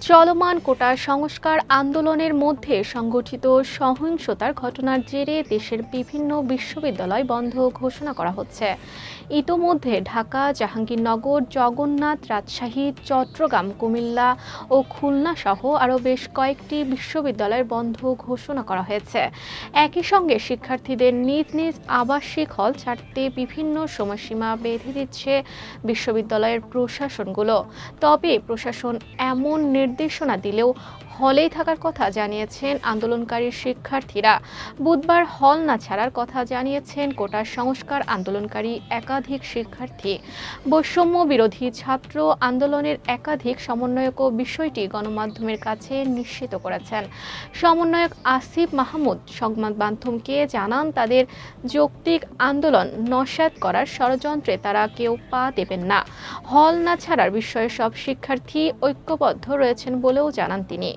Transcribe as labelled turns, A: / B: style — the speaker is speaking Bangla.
A: চলমান কোটা সংস্কার আন্দোলনের মধ্যে সংগঠিত সহিংসতার ঘটনার জেরে দেশের বিভিন্ন বিশ্ববিদ্যালয় বন্ধ ঘোষণা করা হচ্ছে। ইতোমধ্যে ঢাকা, জাহাঙ্গীরনগর, জগন্নাথ, রাজশাহী, চট্টগ্রাম, কুমিল্লা ও খুলনা সহ আরও বেশ কয়েকটি বিশ্ববিদ্যালয়ের বন্ধ ঘোষণা করা হয়েছে। একই সঙ্গে শিক্ষার্থীদের নিজ নিজ আবাসিক হল ছাড়তে বিভিন্ন সময়সীমা বেঁধে দিচ্ছে বিশ্ববিদ্যালয়ের প্রশাসনগুলো। তবে প্রশাসন এমন নির্দেশনা দিলেও হলেই থাকার কথা জানিয়েছেন আন্দোলনকারী শিক্ষার্থীরা। বুধবার হল না ছাড়ার কথা জানিয়েছেন কোটা সংস্কার আন্দোলনকারী একাধিক শিক্ষার্থী। বৈষম্য বিরোধী ছাত্র আন্দোলনের একাধিক সমন্বয়কও বিষয়টি গণমাধ্যমের কাছে নিশ্চিত করেছেন। সমন্বয়ক আসিফ মাহমুদ সংবাদ মাধ্যমকে জানান, তাদের যৌক্তিক আন্দোলন নস্যাৎ করার ষড়যন্ত্রে তারা কেউ পা দেবেন না। হল না ছাড়ার বিষয়ে সব শিক্ষার্থী ঐক্যবদ্ধ রয়েছেন বলেও জানান তিনি।